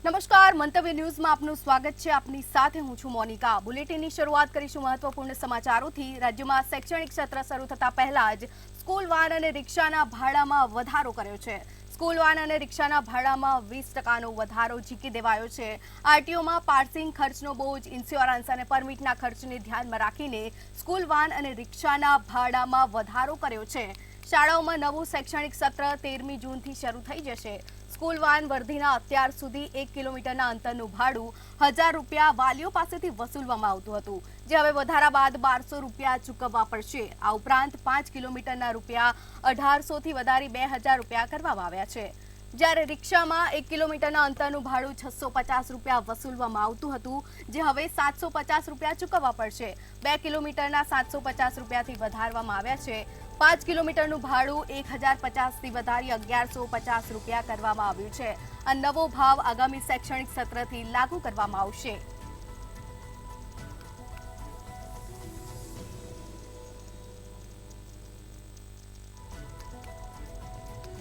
નમસ્કાર, મંતવ્ય ન્યૂઝમાં આપનું સ્વાગત છે। આપની સાથે હું છું મોનિકા। બુલેટિનની શરૂઆત કરીશું મહત્વપૂર્ણ સમાચારોથી। રાજ્યમાં શૈક્ષણિક સત્ર શરૂ થતા પહેલા જ સ્કૂલ વાન અને રિક્ષાના ભાડામાં વધારો કર્યો છે। સ્કૂલ વાન અને રિક્ષાના ભાડામાં 20%નો વધારો ઝીકી દેવાયો છે। આરટીઓમાં પાર્સિંગ ખર્ચનો બોજ, ઇન્સ્યોરન્સ અને પરમિટના ખર્ચને ધ્યાનમાં રાખીને સ્કૂલ વાન અને રિક્ષાના ભાડામાં વધારો કર્યો છે। શાળાઓમાં નવું શૈક્ષણિક સત્ર 13મી જૂનથી શરૂ થઈ જશે। સ્કૂલ વાન વર્ધીના અત્યાર સુધી 1 કિલોમીટરના અંતરનું ભાડું ₹1000 વાલીઓ પાસેથી વસૂલવામાં આવતું હતું, જે હવે વધારા બાદ ₹1200 ચૂકવવા પડશે। આ ઉપરાંત 5 કિલોમીટરના ₹1800થી વધારી ₹2000 કરવામાં આવ્યા છે। જ્યારે રિક્ષામાં 1 કિલોમીટરના અંતરનું ભાડું ₹650 વસૂલવામાં આવતું હતું, જે હવે ₹750 ચૂકવવા પડશે। 2 કિલોમીટરના ₹750થી વધારવામાં આવ્યા છે। 5 કિલોમીટરનું ભાડું 1050થી વધારી ₹1150 કરવામાં આવ્યું છે। આ નવો ભાવ આગામી શૈક્ષણિક સત્રથી લાગુ કરવામાં આવશે।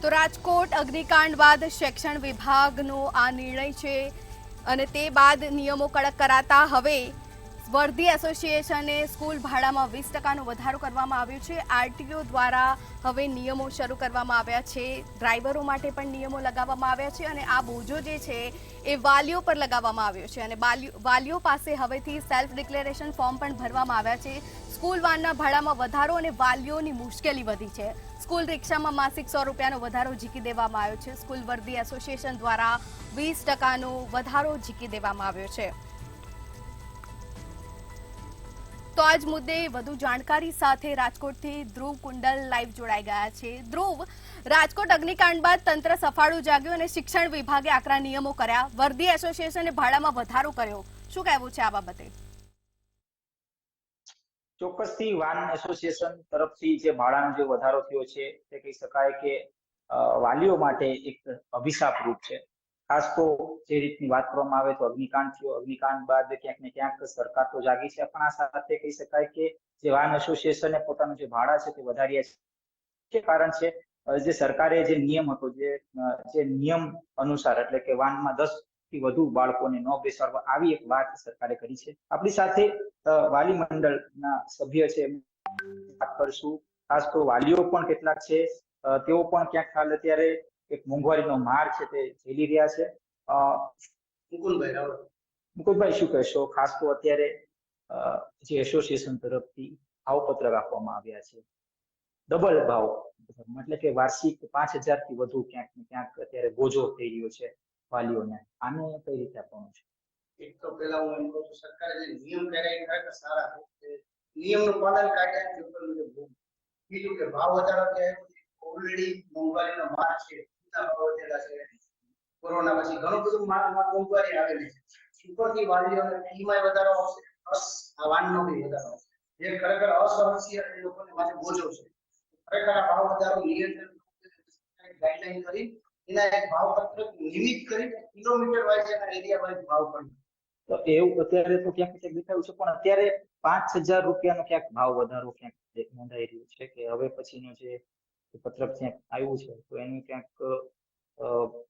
તો રાજકોટ અગ્નિકાંડ બાદ શિક્ષણ વિભાગનો આ નિર્ણય છે અને તે બાદ નિયમો કડક કરાતા હવે વર્ધી એસોસિએશને સ્કૂલ ભાડામાં 20%નો વધારો કરવામાં આવ્યો છે। આરટીઓ દ્વારા હવે નિયમો શરૂ કરવામાં આવ્યા છે। ડ્રાઈવરો માટે પણ નિયમો લગાવવામાં આવ્યા છે અને આ બોજો જે છે એ વાલીઓ પર લગાવવામાં આવ્યો છે અને વાલીઓ પાસે હવેથી સેલ્ફ ડિક્લેરેશન ફોર્મ પણ ભરવામાં આવ્યા છે। સ્કૂલ વાનના ભાડામાં વધારો અને વાલીઓની મુશ્કેલી વધી છે। સ્કૂલ રિક્ષામાં માસિક ₹100નો વધારો ઝીકી દેવામાં આવ્યો છે। સ્કૂલ વર્ધી એસોસિએશન દ્વારા 20%નો વધારો ઝીકી દેવામાં આવ્યો છે। તો આજ મુદ્દે વધુ જાણકારી સાથે રાજકોટથી ધ્રુવ કુંડલ લાઈવ જોડાઈ ગયા છે। ધ્રુવ, રાજકોટ અગ્નિકાંડ બાદ તંત્ર સફાળું જાગ્યું અને શિક્ષણ વિભાગે આકરા નિયમો કર્યા। વર્ધી એસોસિએશને ભાડામાં વધારો કર્યો, શું કહેવું છે આ બાબતે? ચોક્કસથી વાન એસોસિએશન તરફથી જે ભાડાનો જે વધારો થયો છે તે કહી શકાય કે વાલીઓ માટે એક અભિશાપ રૂપ છે। ખાસ તો જે રીતની વાત કરવામાં આવે તો અગ્નિકાંડ થયો, અગ્નિકાંડ બાદ ક્યાંક ને ક્યાંક સરકાર તો જાગી છે, પણ આ સાથે કહી શકાય કે જે વાન એસોસિએશને પોતાનું જે ભાડા છે તે વધાર્યા છે। કારણ છે જે સરકારે જે નિયમ હતો, જે નિયમ અનુસાર એટલે કે વાનમાં 10 થી વધુ બાળકોને ન બેસાડવા, આવી એક વાત સરકારે કરી છે। આપણી સાથે વાલી મંડળના સભ્ય છે, વાત કરશું। ખાસ તો વાલીઓ પણ કેટલાક છે, તેઓ પણ ક્યાંક હાલ અત્યારે એક મોંઘવારીનો માર છે તે ઝીલી રહ્યા છે। મુકુલભાઈ શું કહેશો? ખાસ તો અત્યારે જે એસોસિએશન તરફથી ભાવપત્ર રાખવામાં આવ્યા છે, ડબલ ભાવ એટલે કે વાર્ષિક 5000થી વધુ ક્યાંક ને ક્યાંક અત્યારે બોજો થઈ રહ્યો છે વાલીઓને, આને કઈ રીતે આપવાનું છે? એક તો પેલા હું એમ કહું છું, સરકારે જે નિયમ કર્યા એ ખરેખર સારા છે। નિયમનું પાલન કાયદાની ઉપર કીધું કે ભાવ વધારો થયો, ઓલરેડી મોંઘવારીનો માર છે, ભાવ વધેલા છે, કોરોના પછી ઘણું બધું મોંઘવારી આવેલી છે। ઉપરથી વાલીઓને ફીમાં વધારો આવશે, પ્લસ આ વાનનો બી વધારો આવશે, જે ખરેખર અસહનશીલ એ લોકોને માટે બોજો છે। ખરેખર આ ભાવ વધારો નિયંત્રણ ગાઈડલાઈન કરી એના એક ભાવપત્રક નિયમિત કરી કિલોમીટર વાઇઝ એના એરિયા વાઇઝ ભાવ પણ તો એવું અત્યારે તો ક્યાંક દેખાયું છે, પણ અત્યારે ₹5000નો ક્યાંક ભાવ વધારો ક્યાંક નોંધાઈ રહ્યો છે કે હવે પછીનો જે પત્રક ક્યાંક આવ્યું છે તો એનું ક્યાંક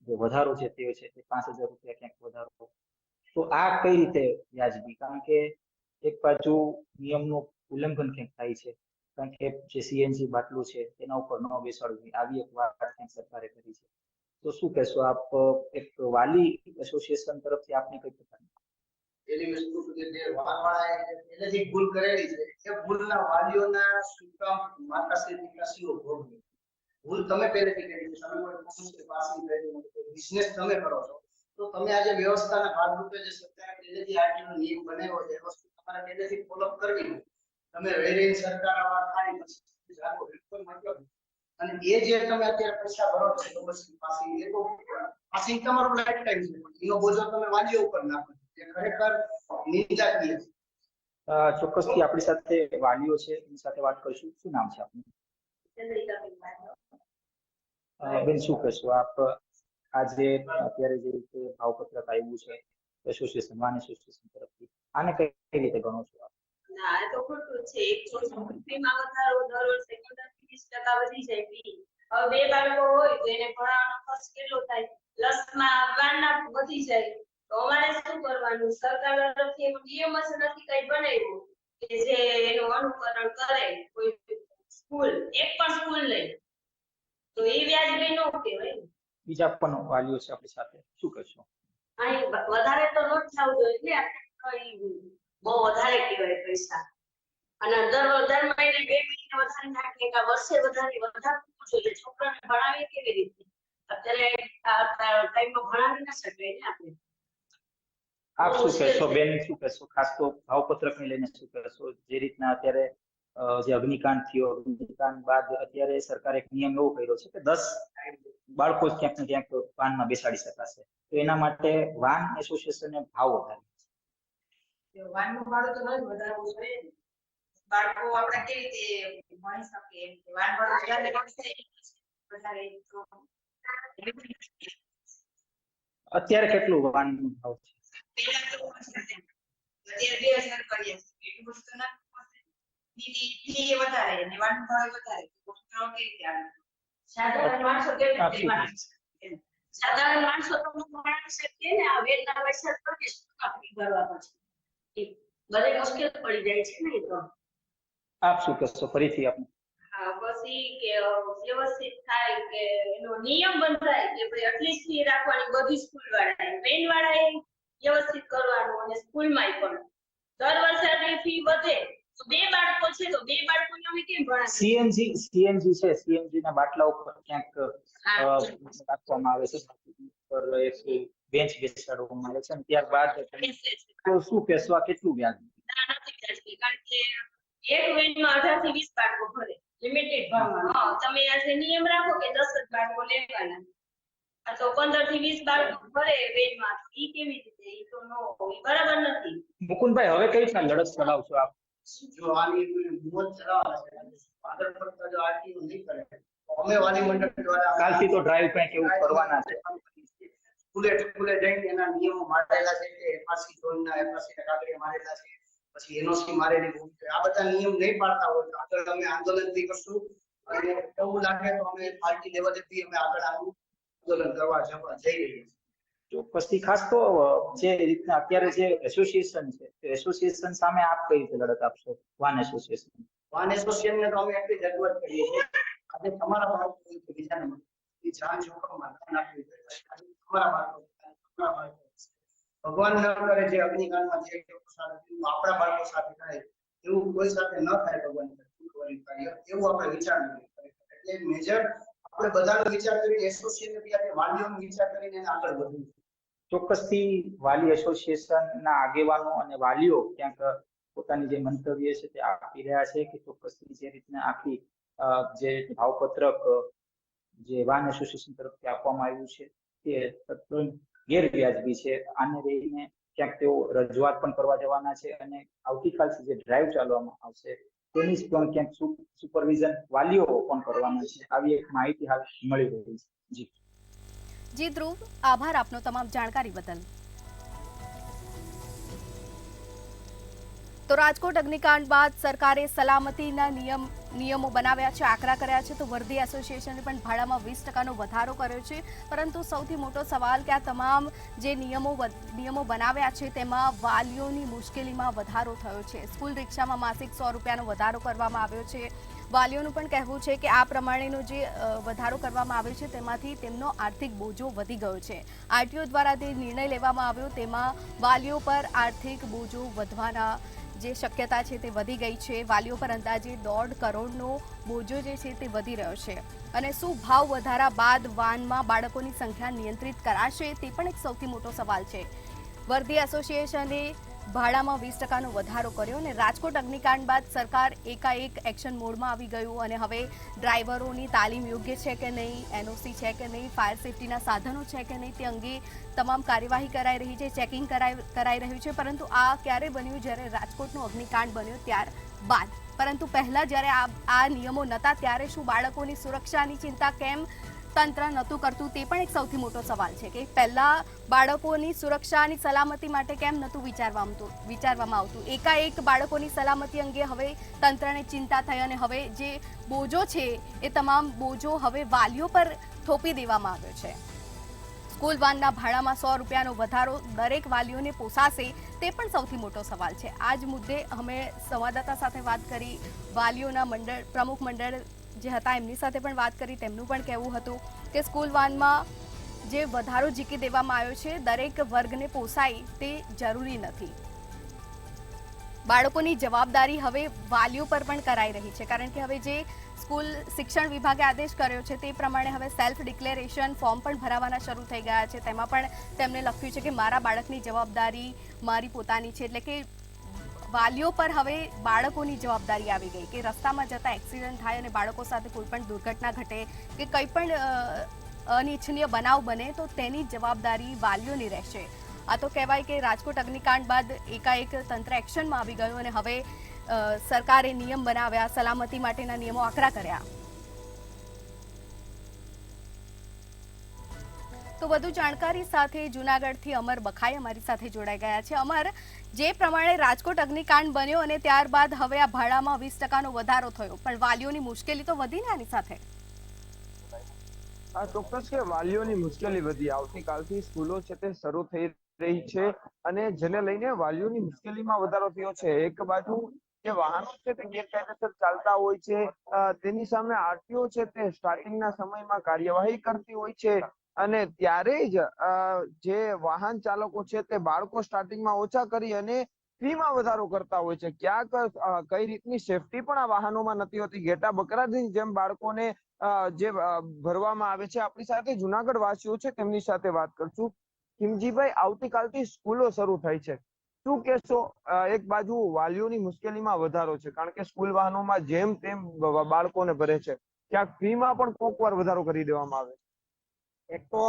જે વધારો છે તે છે ₹5000 ક્યાંક વધારો। તો આ કઈ રીતે વ્યાજબી? કારણ કે એક બાજુ નિયમનું ઉલ્લંઘન ક્યાંક થાય છે, કારણ કે જે સીએનજી બાટલું છે તેના ઉપર ન બેસાડવું, આવી એક વાત ક્યાંક સરકારે કરી છે। તો શું કહેશો આપ, એક વાલી એસોસિએશન તરફથી આપની કઈ પ્રકારની? એની વસ્તુ કે જે વાળવાળાએ પહેલેથી ભૂલ કરેલી છે એ ભૂલના વાલીઓના સુકામ માતાશ્રી પિતાશ્રીઓ ભોગવે। ભૂલ તમે પહેલેથી કરી છે, તમે કોઈ કોમર્સ પાસિંગ કર્યું, બિઝનેસ તમે કરો છો, તો તમે આજે વ્યવસ્થાના ભાગરૂપે જે સરકારે પહેલેથી આરટીનો નિયમ બનાવ્યો છે એ વસ્તુ તમારે પહેલેથી ફોલો કરવી હોય। તમે વેરિયન સરકાર આવા થાય પછી જાગો બિલકુલ મતલબ, અને એ જે તમે અત્યારે પૈસા ભરો છો કોમર્સ પાસિંગ, એ તો પાસિંગ તમારો લાઈફ ટાઈમ છે, એનો બોજો તમે વાલીઓ ઉપર નાખો, એ ખરેખર નિંદનીય છે। ચોક્કસથી આપણી સાથે વાલીઓ છે, એની સાથે વાત કરીશું। શું નામ છે આપનું? બેન, શું કહેશો આપ, આજે અત્યારે જે રીતે ભાવપત્રક આવ્યું છે એસોસિએશન, વાન એસોસિએશન તરફથી, આને કઈ રીતે ગણો છો આપ? ના, આ તો ખોટું છે। એક છોકરી ફીમાં વધારો દર વર્ષે 15-20% વધી જાય ફી। હવે 2 બાળકો હોય તો એને ભણાવવાનો ખર્ચ કેટલો થાય? પ્લસમાં વાનના વધી જાય તો અમારે શું કરવાનું? સરકાર તરફથી એવો નિયમ જ નથી કઈ બનાવ્યું કે જે એનું અનુકરણ કરે કોઈ સ્કૂલ, એક પણ સ્કૂલ નહીં. તો એ વ્યાજબી ન કહેવાય ને. બીજા પણ વાલીઓ છે આપણી સાથે, શું કહેશો? અહીં વધારે તો નો જ થવું જોઈએ એટલે બહુ વધારે કહેવાય પૈસા. અને દર મહિને 2 મહિને વધારે નાખે કે વર્ષે વધારવું જોઈએ. છોકરાને ભણાવીએ કેવી રીતે? અત્યારે આ ટાઈમમાં ભણાવી ના શકાય ને આપણે. આપ શું કહેશો બેન, શું કહેશો? ખાસ તો ભાવપત્રકને લઈને શું કહેશો? જે રીતના અત્યારે જે અગ્નિકાંડ થયો, અગ્નિકાંડ બાદ અત્યારે સરકારે એક નિયમ એવો કર્યો છે કે 10 બાળકો ક્યાંક ને ક્યાંક વાનમાં બેસાડી શકાશે. તો એના માટે વાન એસોસિએશને ભાવ વધાર્યો છે. વાનનું ભાડું તો ન જ વધારવું જોઈએ. બાળકો આપણે કેવી રીતે ભણી શકે એમ કે વાન ભાડું વધારે વધશે વધારે તો અત્યારે કેટલું વાનનો ભાવ છે? પહેલા તો અત્યારે 2000 કરીએ છે એટલું બધું તો ના પહોંચે. ફી વધારે અને વાનનું ભાડું વધારે તો છોકરાઓ કેવી રીતે આવે? સાધારણ માણસો કેવી રીતે ભણાવે? સાધારણ માણસો તો ભણાવી શકીએ ને. આ વેતના પૈસા તો કે શું કાપી ભરવા પછી બધે મુશ્કેલ પડી જાય છે ને. તો આપ શું કહેશો ફરીથી? આપણે પછી કે વ્યવસ્થિત થાય કે એનો નિયમ બંધાય કે ભાઈ આટલી ફી રાખવાની બધી સ્કૂલ વાળાએ, મેઇન વાળાએ વ્યવસ્થિત કરવાનું. અને સ્કૂલમાં પણ દર વર્ષે આટલી ફી વધે તો 2 બાળકો છે તો 2 બાળકોને અમે કેમ ભણાવીએ? સીએનજી છે, સીએનજી ના બાટલા ઉપર ક્યાંક રાખવામાં આવે છે, પર એક બેન્ચ બેસાડવામાં આવે છે અને ત્યારબાદ તો શું કહેશો? આ કેટલું વ્યાજ? નથી વ્યાજબી. કારણ કે એક વેનમાં 18 થી 20 બાળકો ભરે, લિમિટેડ ભાવમાં. તમે આજે નિયમ રાખો કે 10 જ બાળકો લેવાના, આ તો 15 થી 20 બાળકો ભરે વેનમાં. ઈ કેવી રીતે? ઈ તો નો, ઈ બરાબર નથી. મુકુંદભાઈ, હવે કઈ રીતના લડત ચલાવશો આપ? જો આની મુહૂર્ત ચલાવવાના છે આગળ પડતા જો આરટીઓ નહીં કરે તો અમે વાલી મંડળ દ્વારા કાલથી તો ડ્રાઈવ કંઈક એવું કરવાના છે. સ્કૂલે જઈને એના નિયમો મારેલા છે કે એફઆરસી જોઈના એફઆરસી કાગળિયા મારેલા છે, પછી એનઓસી મારેલી હોવી જોઈએ. આ બધા નિયમ નહીં પાડતા હોય તો આગળ અમે આંદોલન બી કરશું અને એવું લાગે તો અમે પાર્ટી લેવલે બી અમે આગળ આંદોલન કરવા જઈ રહ્યા છીએ. ચોક્કસથી. ખાસ તો જે રીતના અત્યારે જે એસોસિએશન છે તે એસોસિએશન સામે આપ કઈ રીતે લડત આપશો? વાન એસોસિએશન ને તો અમે એટલી રજૂઆત કરીએ છીએ આજે તમારા બાળકો બીજાને જાન જોખમમાં નાખવી જોઈએ. તમારા બાળકો ભગવાન ન કરે જે અગ્નિકાંડમાં જે આપણા બાળકો સાથે થાય એવું કોઈ સાથે ન થાય. ભગવાન એવું આપણે વિચારવું જોઈએ. એટલે મેજર આપણે બધાનો વિચાર કરીને એસોસિએશન બી આપણે વાલીઓનો વિચાર કરીને આગળ વધવું. ચોક્કસથી વાલી એસોસિએશનના આગેવાનો અને વાલીઓ ક્યાંક પોતાની જે મંતવ્ય છે તે આપી રહ્યા છે કે ચોક્કસથી જે રીતના આખી જે ભાવપત્રક જે વાન એસોસિએશન તરફથી આપવામાં આવ્યું છે તે તદ્દન ગેરવ્યાજબી છે. આને લઈને ક્યાંક તેઓ રજૂઆત પણ કરવા જવાના છે અને આવતીકાલથી જે ડ્રાઈવ ચાલવામાં આવશે તેની પણ ક્યાંક સુપરવિઝન વાલીઓ પણ કરવાના છે. આવી એક માહિતી હાલ મળી રહી છે. જી ધ્રુવ, આભાર આપનો તમામ જાણકારી બદલ. તો રાજકોટ અગ્નિકાંડ બાદ સરકારે સલામતીના નિયમો બનાવ્યા છે, આકરા કર્યા છે. તો વર્ધી એસોસિએશને પણ ભાડામાં 20% વધારો કર્યો છે. પરંતુ સૌથી મોટો સવાલ કે આ તમામ જે નિયમો બનાવ્યા છે તેમાં વાલીઓની મુશ્કેલીમાં વધારો થયો છે. સ્કૂલ રિક્ષામાં માસિક 100 રૂપિયાનો વધારો કરવામાં આવ્યો છે. વાલીઓનું પણ કહેવું છે કે આ પ્રમાણેનો જે વધારો કરવામાં આવ્યો છે તેમાંથી તેમનો આર્થિક બોજો વધી ગયો છે. આરટીઓ દ્વારા જે નિર્ણય લેવામાં આવ્યો તેમાં વાલીઓ પર આર્થિક બોજો વધવાના જે શક્યતા છે તે વધી ગઈ છે. વાલીઓ પર અંદાજે 1.5 કરોડનો બોજો જે છે તે વધી રહ્યો છે. અને શું ભાવ વધારા બાદ વાનમાં બાળકોની સંખ્યા નિયંત્રિત કરાશે તે પણ એક સૌથી મોટો સવાલ છે. વર્ધી એસોસિએશને ભાડામાં 20%નો વધારો કર્યો અને રાજકોટ અગ્નિકાંડ બાદ સરકાર એકાએક એક્શન મોડમાં આવી ગયું અને હવે ડ્રાઈવરોની તાલીમ યોગ્ય છે કે નહીં, એનઓસી છે કે નહીં, ફાયર સેફટીના સાધનો છે કે નહીં તે અંગે તમામ કાર્યવાહી કરાઈ રહી છે, ચેકિંગ કરાઈ રહ્યું છે. પરંતુ આ ક્યારે બન્યું? જ્યારે રાજકોટનો અગ્નિકાંડ બન્યો ત્યારબાદ. પરંતુ પહેલા જ્યારે આ નિયમો નહોતા ત્યારે શું બાળકોની સુરક્ષાની ચિંતા કેમ તંત્ર નહોતું કરતું તે પણ એક સૌથી મોટો સવાલ છે કે પહેલા બાળકોની સુરક્ષાની સલામતી માટે કેમ નહોતું વિચારવામાં આવતું. એકાએક બાળકોની સલામતી અંગે હવે તંત્રને ચિંતા થઈ અને હવે જે બોજો છે એ તમામ બોજો હવે વાલીઓ પર થોપી દેવામાં આવ્યો છે. સ્કૂલ વાનના ભાડામાં 100 રૂપિયાનો વધારો દરેક વાલીઓને પોસાશે તે પણ સૌથી મોટો સવાલ છે. આ જ મુદ્દે અમે સંવાદદાતા સાથે વાત કરી, વાલીઓના પ્રમુખ મંડળ જે હતા એમની સાથે પણ વાત કરી. તેમનું પણ કહેવું હતું કે સ્કૂલ વાનમાં જે વધારો ઝીકી દેવામાં આવ્યો છે દરેક વર્ગને પોસાય તે જરૂરી નથી. બાળકોની જવાબદારી હવે વાલીઓ પર પણ કરાઈ રહી છે, કારણ કે હવે જે સ્કૂલ શિક્ષણ વિભાગે આદેશ કર્યો છે તે પ્રમાણે હવે સેલ્ફ ડિક્લેરેશન ફોર્મ પણ ભરાવાના શરૂ થઈ ગયા છે. તેમાં પણ તેમને લખ્યું છે કે મારા બાળકની જવાબદારી મારી પોતાની છે. એટલે કે વાલીઓ પર હવે બાળકોની જવાબદારી આવી ગઈ કે રસ્તામાં જતા એક્સિડન્ટ થાય અને બાળકો સાથે કોઈ પણ દુર્ઘટના ઘટે કે કંઈ પણ અનિચ્છનીય બનાવ બને તો તેની જવાબદારી વાલીઓની રહેશે. આ તો કહેવાય કે રાજકોટ અગ્નિકાંડ બાદ એકાએક તંત્ર એક્શનમાં આવી ગયું અને હવે સરકારે નિયમ બનાવ્યા, સલામતી માટેના નિયમો આકરા કર્યા. તો વધુ જાણકારી સાથે જૂનાગઢથી અમર બખાઈ અમારી સાથે જોડાઈ ગયા છે. અમર, જે પ્રમાણે રાજકોટ અગ્નિકાંડ બન્યો અને ત્યારબાદ હવે આ ભાડામાં 20% વધારો થયો, પણ વાલીઓની મુશ્કેલી તો વધી ને આની સાથે? આ ચોક્કસ કે વાલીઓની મુશ્કેલી વધી. આવતીકાલથી સ્કૂલો છે તે શરૂ થઈ રહી છે અને જેને લઈને વાલીઓની મુશ્કેલીમાં વધારો થયો છે. એક બાજુ જે વાહનો છે તે ગેરકાયદેસર ચાલતા હોય છે, તેની સામે આરટીઓ છે તે સ્ટાર્ટિંગના સમયમાં કાર્યવાહી કરતી હોય છે અને ત્યારે જ જે વાહન ચાલકો છે તે બાળકો સ્ટાર્ટિંગમાં ઓછા કરી અને ફીમાં વધારો કરતા હોય છે. ક્યાંક કઈ રીતની સેફટી પણ આ વાહનોમાં નથી હોતી. ઘેટા બકરાની જેમ બાળકોને જે ભરવામાં આવે છે. આપણી સાથે જુનાગઢ વાસીઓ છે તેમની સાથે વાત કરશું. કિમજીભાઈ, આવતીકાલથી સ્કૂલો શરૂ થાય છે, શું કહેશો? એક બાજુ વાલીઓની મુશ્કેલીમાં વધારો છે કારણ કે સ્કૂલ વાહનોમાં જેમ તેમ બાળકોને ભરે છે, ક્યાંક ફીમાં પણ કોક વાર વધારો કરી દેવામાં આવે. એક તો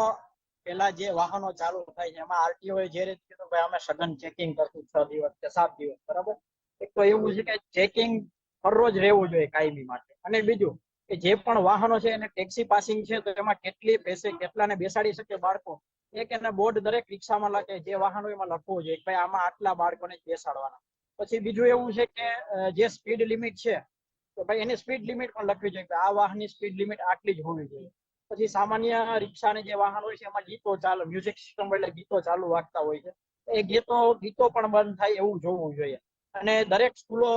પેલા જે વાહનો ચાલુ થાય છે એમાં આરટીઓ જે રીતે કીધું ભાઈ અમે સઘન ચેકિંગ કરશું 6 દિવસ કે 7 દિવસ, બરાબર. એક તો એવું છે કે ચેકિંગ હરરોજ રહેવું જોઈએ કાયમી માટે. અને બીજું કે જે પણ વાહનો છે એને ટેક્સી પાસિંગ છે તો એમાં કેટલી પૈસે કેટલાને બેસાડી શકે બાળકો, એક એના બોર્ડ દરેક રિક્ષામાં લખે, જે વાહનો એમાં લખવું જોઈએ કે ભાઈ આમાં આટલા બાળકોને જ બેસાડવાના. પછી બીજું એવું છે કે જે સ્પીડ લિમિટ છે તો ભાઈ એની સ્પીડ લિમિટ પણ લખવી જોઈએ કે આ વાહનની સ્પીડ લિમિટ આટલી જ હોવી જોઈએ. પછી સામાન્ય રિક્ષાને જે વાહન હોય છે એમાં ગીતો ચાલુ, મ્યુઝિક સિસ્ટમ એટલે ગીતો ચાલુ વાગતા હોય છે, એ ગીતો પણ બંધ થાય એવું જોવું જોઈએ. અને દરેક સ્કૂલો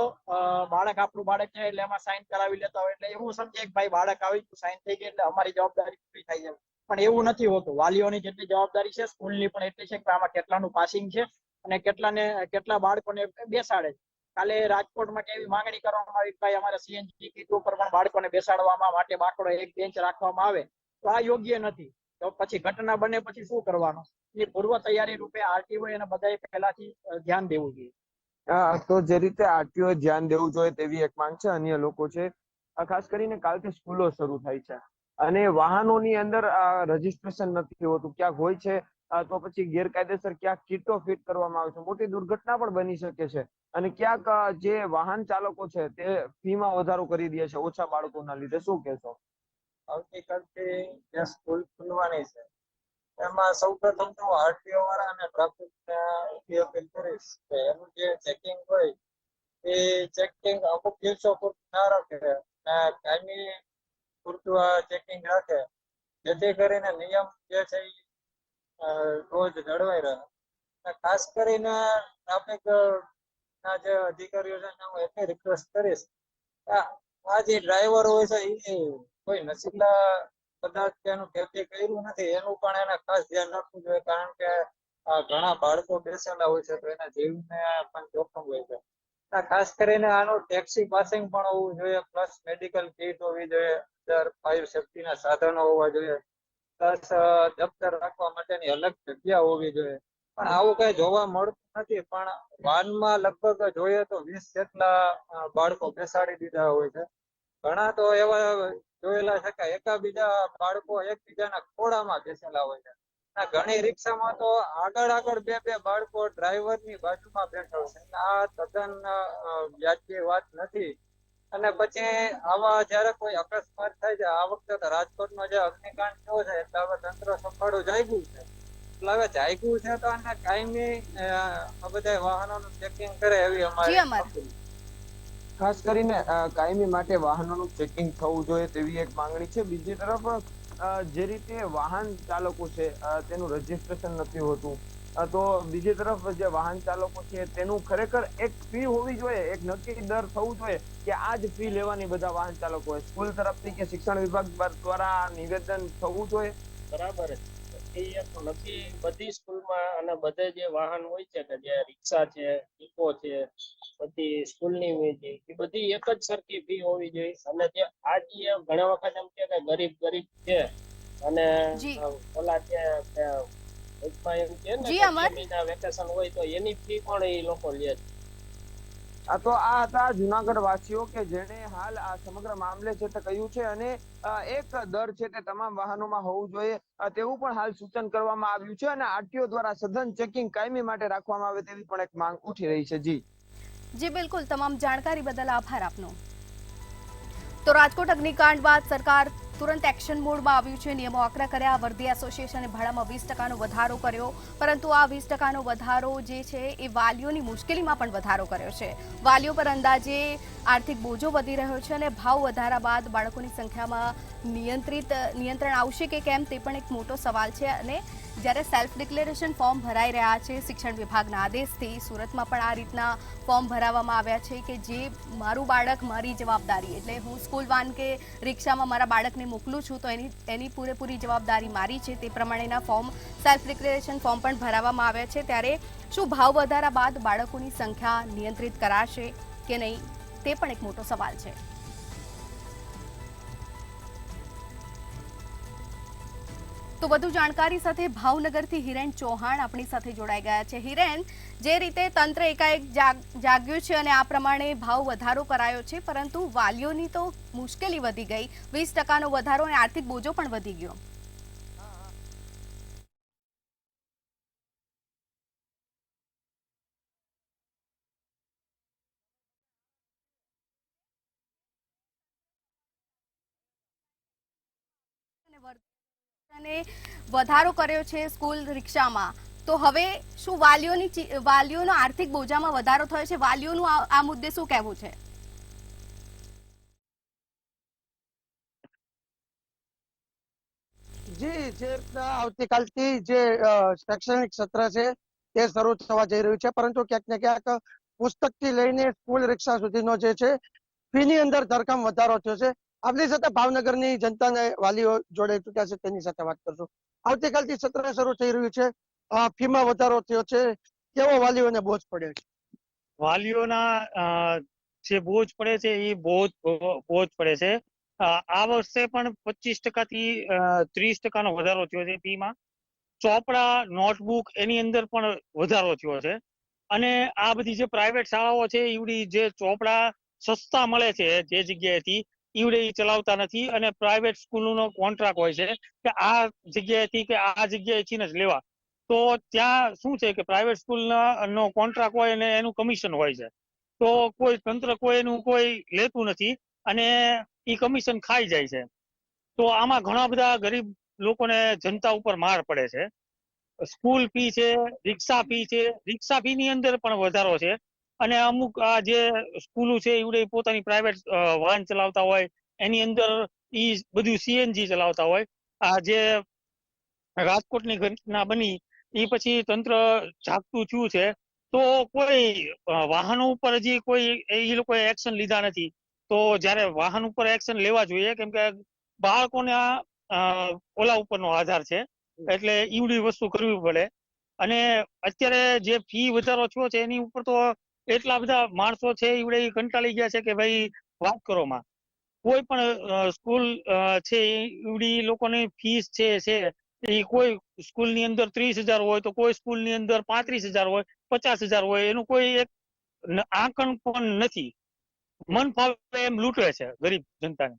બાળક આપણું બાળક છે એટલે એમાં સાઈન કરાવી લેતા હોય એટલે એવું સમજે કે ભાઈ બાળક આવી ગયું, સાઈન થઈ ગઈ એટલે અમારી જવાબદારી પૂરી થઈ જાય. પણ એવું નથી હોતું. વાલીઓની જેટલી જવાબદારી છે સ્કૂલની પણ એટલી છે કે આમાં કેટલાનું પાસિંગ છે અને કેટલા બાળકોને બેસાડે છે. કાલે રાજકોટમાં કેવી માંગણી કરવામાં આવી ભાઈ અમારે સીએનજી કીટ ઉપર પણ બાળકોને બેસાડવામાં માટે બાકડો એક બેન્ચ રાખવામાં આવે, તો આ યોગ્ય નથી. તો પછી ઘટના બને પછી શું કરવાનું, એ પૂર્વ તૈયારી રૂપે આરટીઓ અને બધાએ પહેલાથી ધ્યાન દેવું જોઈએ. તો જે રીતે આરટીઓ ધ્યાન દેવું જોઈએ તેવી એક માંગ છે. અન્ય લોકો છે, ખાસ કરીને કાલથી સ્કૂલો શરૂ થાય છે અને વાહનોની અંદર રજીસ્ટ્રેશન નથી હોતું, ક્યાંક હોય છે તો પછી ગેરકાયદેસર ક્યાંક કીટો ફિટ કરવામાં આવે છે, મોટી દુર્ઘટના પણ બની શકે છે. અને ક્યાંક જે વાહન ચાલકો છે તે ફીમાં વધારો કરી દે છે ઓછા બાળકોના લીધે. શું કહેશો? આવતીકાલથી જે સ્કૂલ ખુલવાની છે એમાં સૌપ્રથમ તો આરટીઓ વાળા અને ટ્રાફિકને એવી અપીલ કરીશ કે એનું જે ચેકિંગ હોય એ ચેકિંગ અમુક દિવસો પૂરતું ના રાખે અને કાયમી પૂરતું આ ચેકિંગ રાખે, જેથી કરીને નિયમ જે છે એ રોજ જળવાઈ રહે. ખાસ કરીને ટ્રાફિક ના જે અધિકારીઓ છે હું એટલી રિક્વેસ્ટ કરીશ આ જે ડ્રાઈવર હોય છે એ કોઈ નશીલા પદાર્થ એનું ખેતી કર્યું નથી એનું પણ એને ખાસ ધ્યાન રાખવું જોઈએ, કારણ કે ઘણા બાળકો બેસેલા હોય છે તો એના જીવને પણ જોખમ હોય છે. ખાસ કરીને આનું ટેક્સી પાસિંગ પણ હોવું જોઈએ, પ્લસ મેડિકલ કીટ હોવી જોઈએ, ફાયર સેફ્ટી ના સાધનો હોવા જોઈએ, પ્લસ દફતર રાખવા માટેની અલગ જગ્યા હોવી જોઈએ. પણ આવું કઈ જોવા મળતું નથી. પણ વાનમાં લગભગ જોઈએ તો 20 જેટલા બાળકો બેસાડી દીધા હોય છે. ઘણા તો એવા જોયેલા છે કે એકાબીજા બાળકો એકબીજાના ખોળામાં બેસેલા હોય છે. ઘણી રિક્ષામાં તો આગળ બે બાળકો ડ્રાઈવરની બાજુમાં બેઠા હોય છે. આ તદ્દન વ્યાજબી વાત નથી. અને પછી આવા જયારે કોઈ અકસ્માત થાય છે, આ વખતે રાજકોટનો જે અગ્નિકાંડ થયો છે એટલે હવે તંત્ર સંભાળું જાગ્યું છે. એટલે હવે જાગ્યું છે તો આને કાયમી આ બધા વાહનોનું ચેકિંગ કરે એવી અમારી ખાસ કરીને કાયમી માટે વાહનોનું ચેકિંગ થવું જોઈએ તેવી એક માંગણી છે. બીજી તરફ જે રીતે વાહન ચાલકો છે તેનું રજીસ્ટ્રેશન નથી હોતું, તો બીજી તરફ જે વાહન ચાલકો છે તેનું ખરેખર એક ફી હોવી જોઈએ, એક નક્કી દર થવું જોઈએ કે આ જ ફી લેવાની બધા વાહન ચાલકોએ, સ્કૂલ તરફથી કે શિક્ષણ વિભાગ દ્વારા નિવેદન થવું જોઈએ. બરાબર છે. એ એક નક્કી બધી સ્કૂલમાં અને બધે જે વાહન હોય છે કે જે રિક્ષા છે, ઇકો છે, બધી સ્કૂલની હોય છે, એ બધી એક જ સરખી ફી હોવી જોઈએ. અને જે આજે ઘણા વખત એમ કે ગરીબ છે અને જી ઓલા છે વચમાં એમ કે ને જી કે અમર, 2 મહિના વેકેશન હોય તો એની ફી પણ એ લોકો લે છે. તો આ હતા જુનાગઢ વાસીઓ કે જેને હાલ આ સમગ્ર મામલે છે તે કહ્યું છે, અને એક દર છે તે તમામ વાહનોમાં હોવું જોઈએ તેવું પણ હાલ સૂચન કરવામાં આવ્યું છે, અને આરટીઓ દ્વારા સઘન ચેકિંગ કાયમી માટે રાખવામાં આવે તેવી પણ એક માંગ ઉઠી રહી છે. જી બિલકુલ, તમામ જાણકારી બદલ આભાર આપનો. તો રાજકોટ અગ્નિકાંડ બાદ સરકાર તુરંત એક્શન મોડમાં આવ્યું છે. નિયમો આકરા કર્યા. વર્ધી એસોસિએશને ભાડામાં 20% વધારો કર્યો, પરંતુ આ 20% વધારો જે છે એ વાલીઓની મુશ્કેલીમાં પણ વધારો કર્યો છે. વાલીઓ પર અંદાજે આર્થિક બોજો વધી રહ્યો છે, અને ભાવ વધારા બાદ બાળકોની સંખ્યામાં નિયંત્રણ આવશે કે કેમ તે પણ એક મોટો સવાલ છે. અને જ્યારે સેલ્ફ ડિક્લેરેશન ફોર્મ ભરાઈ રહ્યા છે શિક્ષણ વિભાગના આદેશથી, સુરતમાં પણ આ રીતના ફોર્મ ભરાવવામાં આવ્યા છે કે જે મારું બાળક મારી જવાબદારી, એટલે હું સ્કૂલ વાન કે રિક્ષામાં મારા બાળકને મોકલું છું તો એની પૂરેપૂરી જવાબદારી મારી છે. તે પ્રમાણેના ફોર્મ, સેલ્ફ ડિક્લેરેશન ફોર્મ પણ ભરાવવામાં આવ્યા છે. ત્યારે શું ભાવ વધારા બાદ બાળકોની સંખ્યા નિયંત્રિત કરાશે કે નહીં તે પણ એક મોટો સવાલ છે. તો વધુ જાણકારી સાથે ભાવનગરથી હિરેન ચૌહાણ આપણી સાથે જોડાઈ ગયા છે. હિરેન, જે રીતે તંત્ર એકાએક જાગ્યું છે અને આ પ્રમાણે ભાવ વધારો કરાયો છે, પરંતુ વાલીઓની તો મુશ્કેલી વધી ગઈ, 20% વધારો અને આર્થિક બોજો પણ વધી ગયો. અને વધારો કર્યો છે સ્કૂલ રિક્ષામાં, તો હવે શું વાલીઓનો આર્થિક બોજામાં વધારો થયો છે? વાલીઓનું આ મુદ્દે શું કહેવું છે? જી, જે આવતીકાલથી જે શૈક્ષણિક સત્ર છે તે શરૂ થવા જઈ રહ્યું છે, પરંતુ ક્યાંક ને ક્યાંક પુસ્તકથી લઈને સ્કૂલ રિક્ષા સુધીનો જે છે ફીની અંદર ધરખમ વધારો થયો છે. આપણી સાથે ભાવનગરની જનતાને વાલીઓ જોડે ચૂક્યા છે, તેની સાથે વાત કરશું. આવતીકાલથી સત્ર શરૂ થઈ રહ્યું છે, ફીમાં વધારો થયો છે, કેવો વાલીઓને બોજ પડ્યો છે? વાલીઓના જે બોજ પડે છે એ બોજ પડે છે. આ વર્ષે પણ 25% થી 30% વધારો થયો છે ફીમાં. ચોપડા, નોટબુક એની અંદર પણ વધારો થયો છે. અને આ બધી જે પ્રાઇવેટ શાળાઓ છે એવડી જે ચોપડા સસ્તા મળે છે જે જગ્યાએથી, ઈવડે ચલાવતા નથી. અને પ્રાઇવેટ સ્કૂલોનો કોન્ટ્રાક્ટ હોય છે કે આ જગ્યાએથી કે આ જગ્યાએથી જ લેવા. તો ત્યાં શું છે કે પ્રાઇવેટ સ્કૂલનો કોન્ટ્રાક્ટ હોય અને એનું કમિશન હોય છે, તો કોઈ તંત્ર એનું કોઈ લેતું નથી અને એ કમિશન ખાઈ જાય છે. તો આમાં ઘણા બધા ગરીબ લોકોને, જનતા ઉપર માર પડે છે. સ્કૂલ ફી છે, રિક્ષા ફી છે, રિક્ષા ફી ની અંદર પણ વધારો છે. અને અમુક આ જે સ્કૂલો છે એવડે પોતાની પ્રાઇવેટ વાહન ચલાવતા હોય, એની અંદર ઈ બધું સીએનજી ચલાવતા હોય. આ જે રાજકોટની ઘટના બની એ પછી તંત્ર જાગતું થયું છે, તો કોઈ વાહનો ઉપર હજી કોઈ એ લોકોએ એક્શન લીધા નથી. તો જ્યારે વાહન ઉપર એક્શન લેવા જોઈએ, કેમ કે બાળકોને ઓલા ઉપરનો આધાર છે, એટલે ઈવડી વસ્તુ કરવી પડે. અને અત્યારે જે ફી વધારો થયો છે એની ઉપર તો એટલા બધા માણસો છે ઈવડે કંટાળી ગયા છે કે ભાઈ વાત કરો માં. કોઈ પણ સ્કૂલ છે ઈવડી લોકોની ફીસ છે એ કોઈ સ્કૂલની અંદર 30,000 હોય તો કોઈ સ્કૂલની અંદર 35,000 હોય, 50,000 હોય, એનું કોઈ એક આંકણ પણ નથી. મન ફાવે એમ લૂંટે છે ગરીબ જનતાને.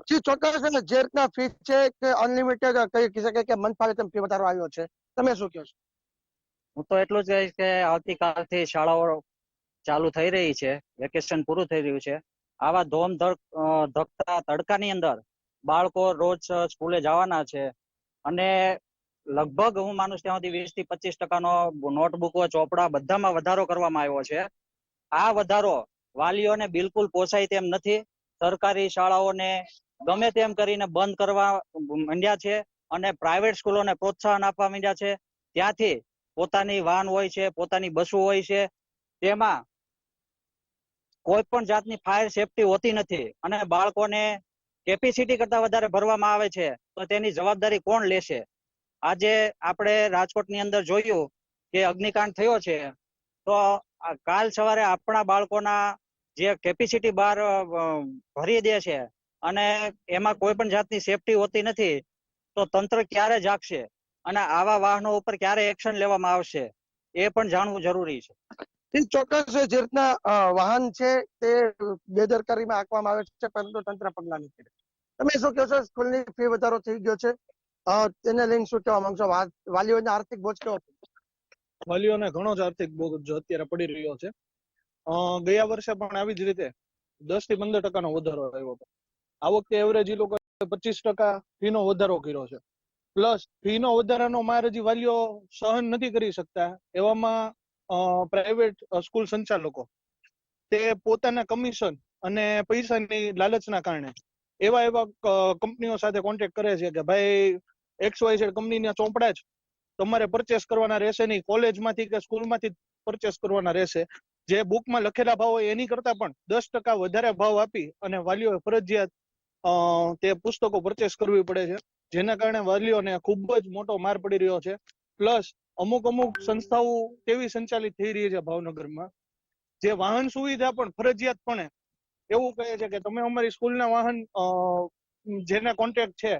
જી, ચોક્કસ. જે રીતના ફી છે કે અનલિમિટેડ કહી શકાય કે મન ફાવે તેમ ફી વધારો આવ્યો છે, તમે શું કહો છો? હું તો એટલું જ કહીશ કે આવતીકાલથી શાળાઓ ચાલુ થઈ રહી છે, વેકેશન પૂરું થઈ રહ્યું છે. આવા ધકતા તડકાની અંદર બાળકો રોજ સ્કૂલે જવાના છે, અને લગભગ હું માનું ત્યાં સુધી 20 થી 25% નોટબુકો, ચોપડા બધામાં વધારો કરવામાં આવ્યો છે. આ વધારો વાલીઓને બિલકુલ પોસાય તેમ નથી. સરકારી શાળાઓને ગમે તેમ કરીને બંધ કરવા માંડ્યા છે અને પ્રાઇવેટ સ્કૂલોને પ્રોત્સાહન આપવા માંડ્યા છે. ત્યાંથી પોતાની વાન હોય છે, પોતાની બસો હોય છે, તેમાં કોઈ પણ જાતની ફાયર સેફટી હોતી નથી અને બાળકોને કેપેસિટી કરતા વધારે ભરવામાં આવે છે તો તેની જવાબદારી કોણ લેશે? આજે આપણે રાજકોટની અંદર જોયું કે અગ્નિકાંડ થયો છે, તો કાલ સવારે આપણા બાળકોના જે કેપેસિટી બહાર ભરી દે છે અને એમાં કોઈ પણ જાતની સેફટી હોતી નથી, તો તંત્ર ક્યારે જાગશે અને આવા વાહનો ઉપર ક્યારે એક્શન લેવામાં આવશે એ પણ જાણવું જરૂરી છે. ચોક્કસ જે રીતના વાહન છે તે બેદરકારીમાં આંકવામાં આવે છે, પરંતુ તંત્ર પગલા નથી. તમે શું કહો છો? સ્કૂલની ફી વધારો થઈ ગયો છે, તેને લઈને શું કહેવા માંગશો? વાલીઓને આર્થિક બોજ કેવો? વાલીઓને ઘણો જ આર્થિક બોજ અત્યારે પડી રહ્યો છે. ગયા વર્ષે પણ આવી જ રીતે 10 થી 15% વધારો આવ્યો હતો. આ વખતે એવરેજ એ લોકો 25% ફીનો વધારો કર્યો છે. પ્લસ ફીનો વધારાનો માર હજી વાલીઓ સહન નથી કરી શકતા. એવામાં પ્રાઇવેટ સ્કૂલ સંચાલકો તે પોતાના કમિશન અને પૈસાની લાલચના કારણે એવા કંપનીઓ સાથે કોન્ટેક્ટ કરે છે કે ભાઈ XYZ કંપનીના ચોપડા જ તમારે પરચેસ કરવાના રહેશે નહીં, કોલેજમાંથી કે સ્કૂલમાંથી પરચેસ કરવાના રહેશે. જે બુકમાં લખેલા ભાવ હોય એની કરતા પણ 10% વધારે ભાવ આપી અને વાલીઓએ ફરજિયાત તે પુસ્તકો પરચેસ કરવી પડે છે, જેના કારણે વાલીઓને ખૂબ જ મોટો માર પડી રહ્યો છે. પ્લસ અમુક સંસ્થાઓ તેવી સંચાલિત થઈ રહી છે ભાવનગરમાં, જે વાહન સુવિધા પણ ફરજિયાતપણે એવું કહે છે કે તમે અમારી સ્કૂલના વાહન જેના કોન્ટ્રાક્ટ છે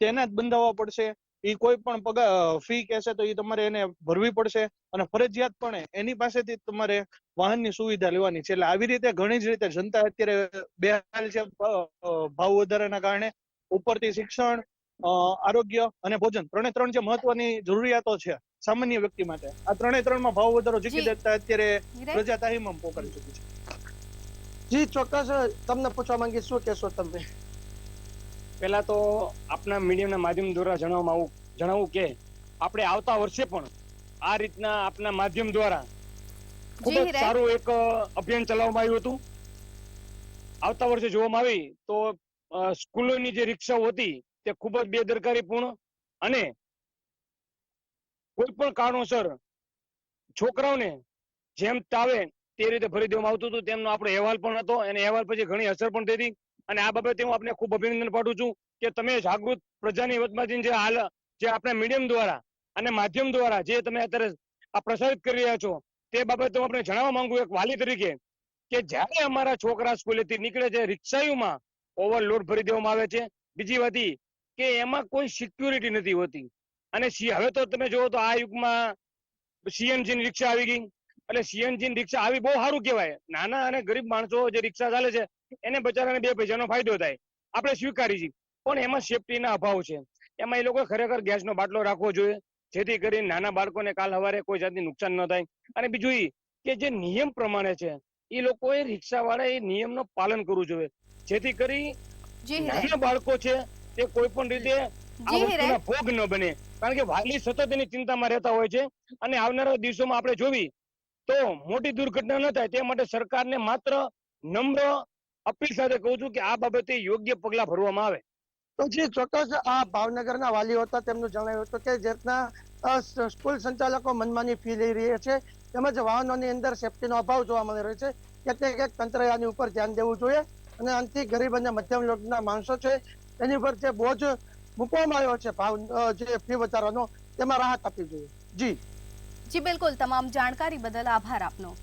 તેના જ બંધાવવા પડશે. એ કોઈ પણ પગાર ફી કહેશે તો એ તમારે એને ભરવી પડશે અને ફરજિયાતપણે એની પાસેથી તમારે વાહનની સુવિધા લેવાની છે. એટલે આવી રીતે ઘણી જ રીતે જનતા અત્યારે બેહાલ છે ભાવ વધારાના કારણે. ઉપરથી શિક્ષણ, આરોગ્ય અને ભોજન ત્રણે જે મહત્વની જરૂરિયાતો છે સામાન્ય વ્યક્તિ માટે, આ ત્રણેમાં ભાવ વધારો જીકી દેતા અત્યારે પ્રજા તાહીમામ પોકારી ચૂકી છે. જી ચોક્કસ, તમને પૂછવા માંગી શું કહેશો તમે? પહેલા તો આપના મીડિયમના માધ્યમ દ્વારા જણાવું કે આપણે આવતા વર્ષે પણ આ રીતના આપના માધ્યમ દ્વારા ખૂબ જ સારું એક અભિયાન ચલાવવામાં આવ્યું હતું. આવતા વર્ષે જોવામાં આવી તો સ્કૂલોની જે રિક્ષાઓ હતી તે ખૂબ જ બેદરકારીપૂર્ણ અને કોઈ પણ કારણોસર છોકરાઓને જેમ તાવે તે રીતે ભરી દેવામાં આવતું હતું. તેમનો આપણો અહેવાલ પણ હતો અને અહેવાલ પછી ઘણી અસર પણ થઈ હતી. અને આ બાબતે હું આપને ખૂબ અભિનંદન પાઠવું છું કે તમે જાગૃત પ્રજાની વચમાંથી જે આપણા મીડિયમ દ્વારા અને માધ્યમ દ્વારા જે તમે અત્યારે આ પ્રસારિત કરી રહ્યા છો તે બાબતે હું આપણે જણાવવા માંગુ એક વાલી તરીકે કે જ્યારે અમારા છોકરા સ્કૂલેથી નીકળે છે રિક્ષાઓમાં ઓવરલોડ ભરી દેવામાં આવે છે. બીજી વાત કે એમાં કોઈ સિક્યુરિટી નથી હોતી. અને હવે તો તમે જુઓ તો આ યુગમાં CNG ની રિક્ષા આવી ગઈ, એટલે CNG ની રિક્ષા આવી બહુ સારું કહેવાય. નાના અને ગરીબ માણસો જે રિક્ષા ચાલે છે એને બચારાને 2 પૈસાનો ફાયદો થાય, આપણે સ્વીકારી છીએ. પણ એમાં સેફટીના અભાવ છે. એમાં એ લોકો ખરેખર ગેસનો બાટલો રાખવો જોઈએ, જેથી કરીને નાના બાળકોને કાલ સવારે કોઈ જાતની નુકસાન ન થાય. અને બીજું કે જે નિયમ પ્રમાણે છે એ લોકોએ રિક્ષાવાળા એ નિયમનું પાલન કરવું જોઈએ, જેથી કરી નાના બાળકો છે તે કોઈ પણ રીતે આ વસ્તુના ભોગ ન બને. કારણ કે વાલી સતત એની ચિંતામાં રહેતા હોય છે અને આવનારા દિવસોમાં આપણે જોવી તો મોટી દુર્ઘટના ન થાય તે માટે સરકારને માત્ર નમ્ર અપીલ સાથે કહું છું કે આ બાબતે યોગ્ય પગલા ભરવામાં આવે. તો જી ચોક્કસ, આ ભાવનગરના વાલીઓ હતા, તેમનું જણાવ્યું હતું કે જે રીતના સ્કૂલ સંચાલકો મનમાની ફી લઈ રહ્યા છે તેમજ વાહનોની અંદર સેફટીનો અભાવ જોવા મળી રહ્યો છે. ક્યાંક તંત્રએ આની ઉપર ધ્યાન દેવું જોઈએ અને આનાથી ગરીબ અને મધ્યમ વર્ગના માણસો છે એની ઉપર જે બોજ મૂકવામાં આવ્યો છે ભાવ જે ફી વધારાનો, તેમાં રાહત આપવી જોઈએ. જી બિલકુલ, તમામ જાણકારી બદલ આભાર આપનો.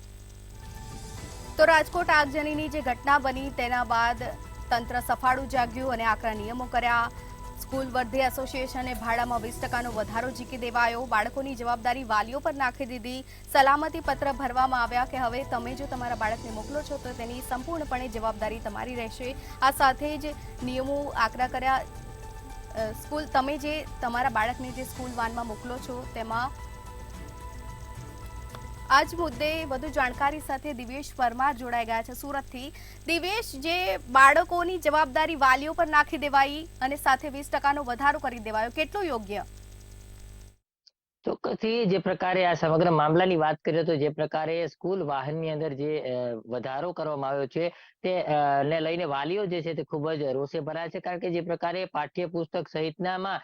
તો રાજકોટ આગજનીની જે ઘટના બની તેના બાદ તંત્ર સફાળું જાગ્યું અને આકરા નિયમો કર્યા. સ્કૂલ વર્ધી એસોસિએશને ભાડામાં 20%નો વધારો ઝીકી દેવાયો. બાળકોની જવાબદારી વાલીઓ પર નાખી દીધી. સલામતી પત્ર ભરવામાં આવ્યા કે હવે તમે જો તમારા બાળકને મોકલો છો તો તેની સંપૂર્ણપણે જવાબદારી તમારી રહેશે. આ સાથે જ નિયમો આકરા કર્યા. સ્કૂલ તમે જે તમારા બાળકને જે સ્કૂલ વાનમાં મોકલો છો તેમાં આજ મુદ્દે વધુ જાણકારી સાથે દિવેશ પરમાર જોડાઈ ગયા છે સુરતથી. દિવેશ, જે બાળકોની જવાબદારી વાલીઓ પર નાખી દેવાઈ અને સાથે 20%નો વધારો કરી દેવાયો, કેટલું યોગ્ય? ચોક્કસથી જે પ્રકારે આ સમગ્ર મામલાની વાત કરીએ તો જે પ્રકારે સ્કૂલ વાહનની અંદર જે વધારો કરવામાં આવ્યો છે તે ને લઈને વાલીઓ જે છે તે ખૂબ જ રોષે ભરાયા છે, કારણ કે જે પ્રકારે પાઠ્યપુસ્તક સહિતનામાં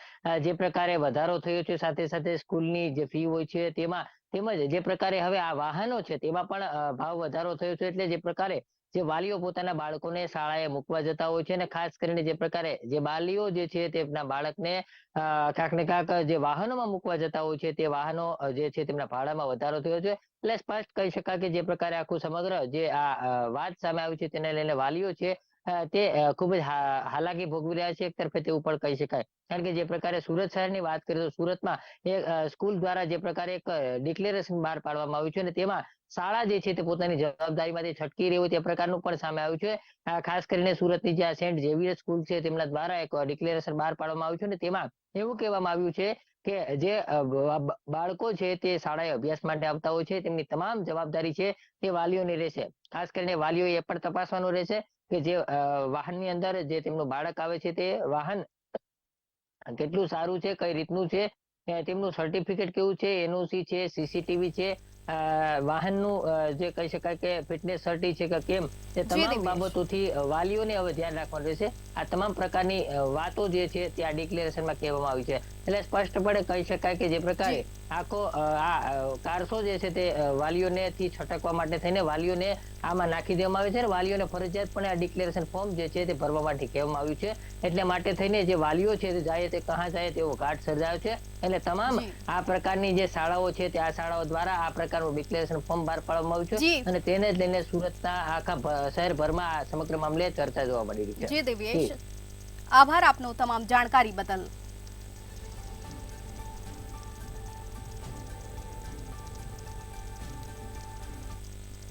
જે પ્રકારે વધારો થયો છે, સાથે સાથે સ્કૂલની જે ફી હોય છે તેમાં, તેમજ જે પ્રકારે હવે આ વાહનો છે તેમાં પણ ભાવ વધારો થયો છે. એટલે જે પ્રકારે જે વાલીઓ પોતાના બાળકોને શાળાએ મૂકવા જતા હોય છે, અને ખાસ કરીને જે પ્રકારે જે વાલીઓ જે છે તેમના બાળકને ક્યાંક ને ક્યાંક જે વાહનોમાં મૂકવા જતા હોય છે તે વાહનો જે છે તેમના ભાડામાં વધારો થયો છે. એટલે સ્પષ્ટ કહી શકાય કે જે પ્રકારે આખું સમગ્ર જે આ વાત સામે આવી છે તેને લઈને વાલીઓ છે તે ખૂબ જ હાલાકી ભોગવી રહ્યા છે એક તરફે, તેવું પણ કહી શકાય. કારણ કે જે પ્રકારે સુરત શહેરની વાત કરીએ તો સુરતમાં સ્કૂલ દ્વારા જે પ્રકારે એક ડિક્લેરેશન બહાર પાડવામાં આવ્યું છે, અને તેમાં શાળા જે છે તે પોતાની જવાબદારીમાંથી છટકી રહી હોય તે પ્રકારનું પણ સામે આવ્યું છે. ખાસ કરીને સુરતની જે સેન્ટ ઝેવિયર સ્કૂલ છે તેમના દ્વારા એક ડિક્લેરેશન બહાર પાડવામાં આવ્યું છે, અને તેમાં એવું કહેવામાં આવ્યું છે કે જે બાળકો છે તે શાળાએ અભ્યાસ માટે આવતા હોય છે તેમની તમામ જવાબદારી છે તે વાલીઓની રહેશે. ખાસ કરીને વાલીઓએ એ પણ તપાસવાનું રહેશે કે જે વાહનની અંદર જે તેમનું બાળક આવે છે તે વાહન કેટલું સારું છે, કઈ રીતનું છે, તેમનું સર્ટિફિકેટ કેવું છે, એનઓસી છે, સીસીટીવી છે, વાહનનું જે કહી શકાય કે ફિટનેસ સર્ટી છે કે કેમ, તે તમામ બાબતોથી વાલીઓને હવે ધ્યાન રાખવાનું રહેશે. આ તમામ પ્રકારની વાતો જે છે તે આ ડિક્લેરેશનમાં કહેવામાં આવી છે. એટલે સ્પષ્ટપણે કહી શકાય કે જે પ્રકારે આખો આ કારસો જે છે તે વાલીઓને થી છટકવા માટે થઈને વાલીઓને આમાં નાખી દેવામાં આવે છે, અને વાલીઓને ફરજિયાતપણે આ ડિક્લેરેશન ફોર્મ જે છે તે ભરવા માટે કહેવામાં આવ્યું છે. એટલે માટે થઈને જે વાલીઓ છે તે જાય તે કહા જાય તેવો ઘાટ સર્જાયો છે. એટલે તમામ આ પ્રકારની જે શાળાઓ છે તે આ શાળાઓ દ્વારા આ પ્રકારનું ડિક્લેરેશન ફોર્મ બહાર પાડવામાં આવ્યું છે, અને તેને જ લઈને સુરતના આખા શહેરભરમાં આ સમગ્ર મામલે ચર્ચા જોવા મળી રહી છે. જી દેવેશ, આભાર આપનો તમામ જાણકારી બદલ.